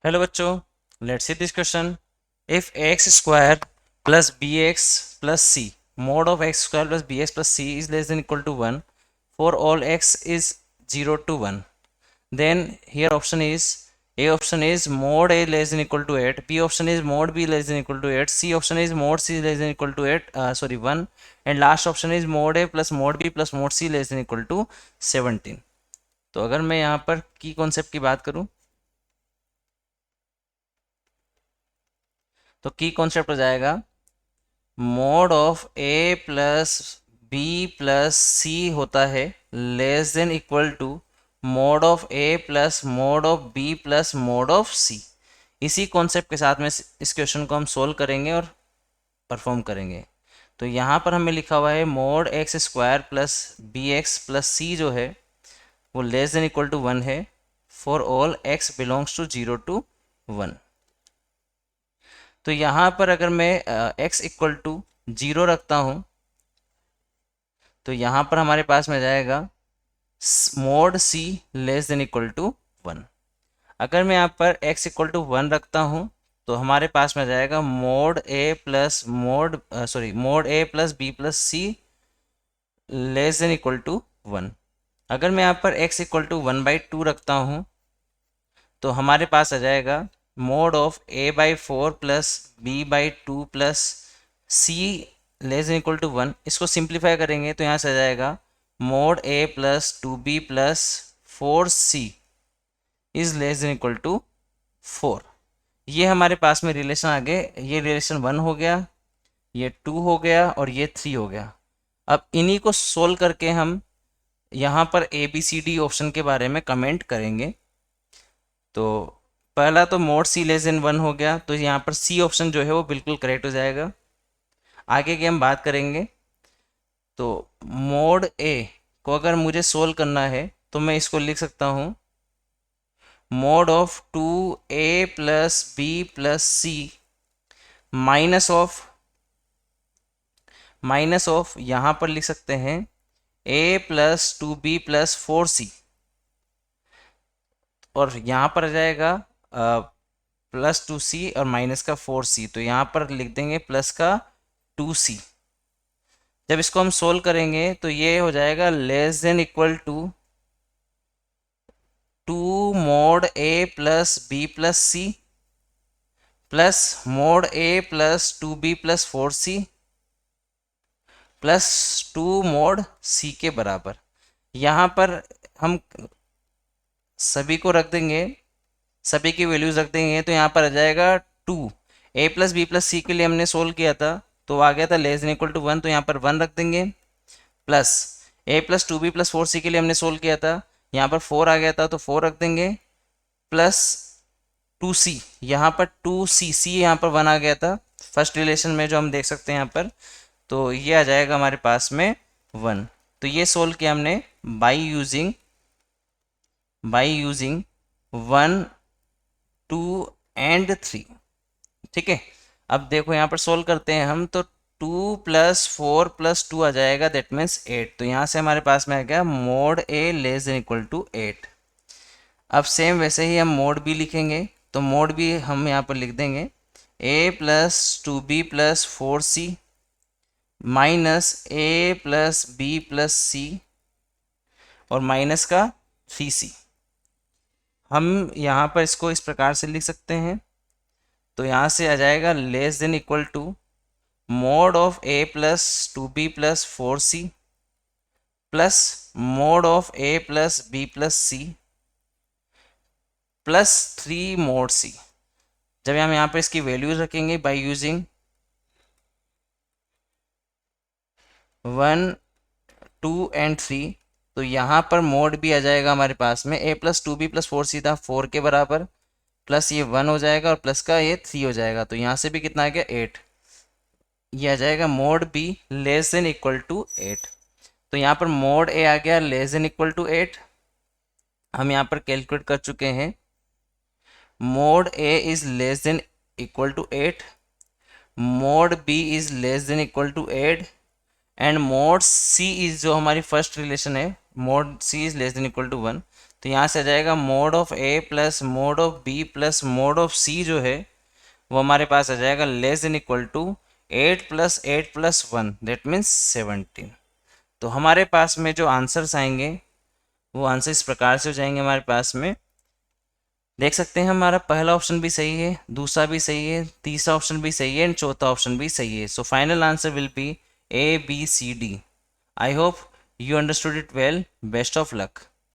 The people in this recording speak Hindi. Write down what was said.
हेलो बच्चों, let's see this question. If X square plus B X plus C mod of x square plus bx plus c is less than equal to 1 for all x is 0 to 1, then here option is a option is mod a less than equal to 8, b option is mod b less than equal to 8, c option is mod c less than equal to 8 sorry 1, and last option is mod a plus mod b plus mod c less than equal to 17। तो अगर मैं यहाँ पर की कॉन्सेप्ट की बात करूँ तो की कॉन्सेप्ट हो जाएगा mod of A plus B plus C होता है less than equal to mod of A plus mod of B plus mod of C. इसी कॉन्सेप्ट के साथ में इस क्वेश्चन को हम सोल्व करेंगे और परफॉर्म करेंगे। तो यहाँ पर हमें लिखा हुआ है mod X square plus B X plus C जो है वो लेस देन इक्वल टू 1 है for all X belongs to 0 to 1। तो यहाँ पर अगर मैं x इक्वल टू 0 रखता हूँ तो यहाँ पर हमारे पास में जाएगा mod c less than equal to 1। अगर मैं यहाँ पर x इक्वल टू 1 रखता हूँ तो हमारे पास में जाएगा mod a plus mod a plus B plus C less than equal to 1। अगर मैं यहाँ पर x इक्वल टू 1/2 रखता हूँ तो हमारे पास आ जाएगा mod of a/4 plus b/2 plus c less than equal to 1। इसको सिंप्लीफाई करेंगे तो यहाँ से आ जाएगा mod a plus 2b plus 4c is less than equal to 4। ये हमारे पास में रिलेशन आ गए। ये रिलेशन 1 हो गया, ये 2 हो गया और ये 3 हो गया। अब इन्हीं को सोल्व करके हम यहाँ पर A B C D option के बारे में कमेंट करेंगे। तो पहला तो मोड सी लेस देन 1 हो गया, तो यहाँ पर सी ऑप्शन जो है वो बिल्कुल करेक्ट हो जाएगा। आगे की हम बात करेंगे। तो मोड ए को अगर मुझे सोल्व करना है तो मैं इसको लिख सकता हूँ mod of 2a plus B plus C minus of यहाँ पर लिख सकते हैं a plus 2b plus 4c, और यहाँ पर आ जाएगा प्लस 2c और माइनस का 4c, तो यहाँ पर लिख देंगे प्लस का 2c। जब इसको हम सोल्व करेंगे तो ये हो जाएगा less than equal to 2 mod a plus B plus C plus mod a plus 2b plus 4c plus 2 mod c के बराबर। यहाँ पर हम सभी को रख देंगे, सभी की वैल्यूज रख देंगे, तो यहाँ पर आ जाएगा 2 a प्लस बी प्लस सी के लिए हमने सोल्व किया था तो आ गया था लेस देन इक्वल टू 1, तो यहाँ पर 1 रख देंगे। Plus a plus 2b plus 4c के लिए हमने सोल्व किया था, यहाँ पर 4 आ गया था तो 4 रख देंगे। प्लस 2c, यहाँ पर 2c यहाँ पर 1 आ गया था फर्स्ट रिलेशन में जो हम देख सकते हैं यहाँ पर, तो ये आ जाएगा हमारे पास में 1। तो ये सोल्व किया हमने बाई यूजिंग 1 2 एंड 3। ठीक है, अब देखो यहाँ पर सोल्व करते हैं हम, तो 2 प्लस 4 प्लस 2 आ जाएगा, दैट मीन्स 8। तो यहाँ से हमारे पास में आ गया mod A less than equal to 8। अब सेम वैसे ही हम मोड बी लिखेंगे, तो मोड बी हम यहाँ पर लिख देंगे a plus 2b plus 4c minus a plus b plus c और माइनस का 3c। हम यहाँ पर इसको इस प्रकार से लिख सकते हैं, तो यहाँ से आ जाएगा less than equal to mod of a plus 2b plus 4c plus mod of a plus b plus c plus 3 mod c। जब हम यहाँ पर इसकी वैल्यूज रखेंगे बाय यूजिंग 1 2 एंड 3, तो यहाँ पर मोड भी आ जाएगा हमारे पास में a plus 2b plus 4c था 4 के बराबर, प्लस ये 1 हो जाएगा और प्लस का ये 3 हो जाएगा, तो यहाँ से भी कितना आ गया 8। ये आ जाएगा mod B less than equal to 8। तो यहाँ पर मोड ए आ गया लेस देन इक्वल टू 8। हम यहाँ पर कैलकुलेट कर चुके हैं, mod A is less than equal to 8, mod B is less than equal to 8 and mod C is जो हमारी फर्स्ट रिलेशन है, mod C is less than equal to 1। तो यहाँ से आ जाएगा mod of A plus mod of B plus mod of C जो है वो हमारे पास आ जाएगा less than equal to 8 + 8 + 1 that means 17। तो हमारे पास में जो आंसर्स आएंगे वो आंसर इस प्रकार से हो जाएंगे हमारे पास में। देख सकते हैं हमारा पहला ऑप्शन भी सही है, दूसरा भी सही है, तीसरा ऑप्शन भी सही है एंड चौथा ऑप्शन भी सही है। So final answer will be A B C D। I hope you understood it well. Best of luck.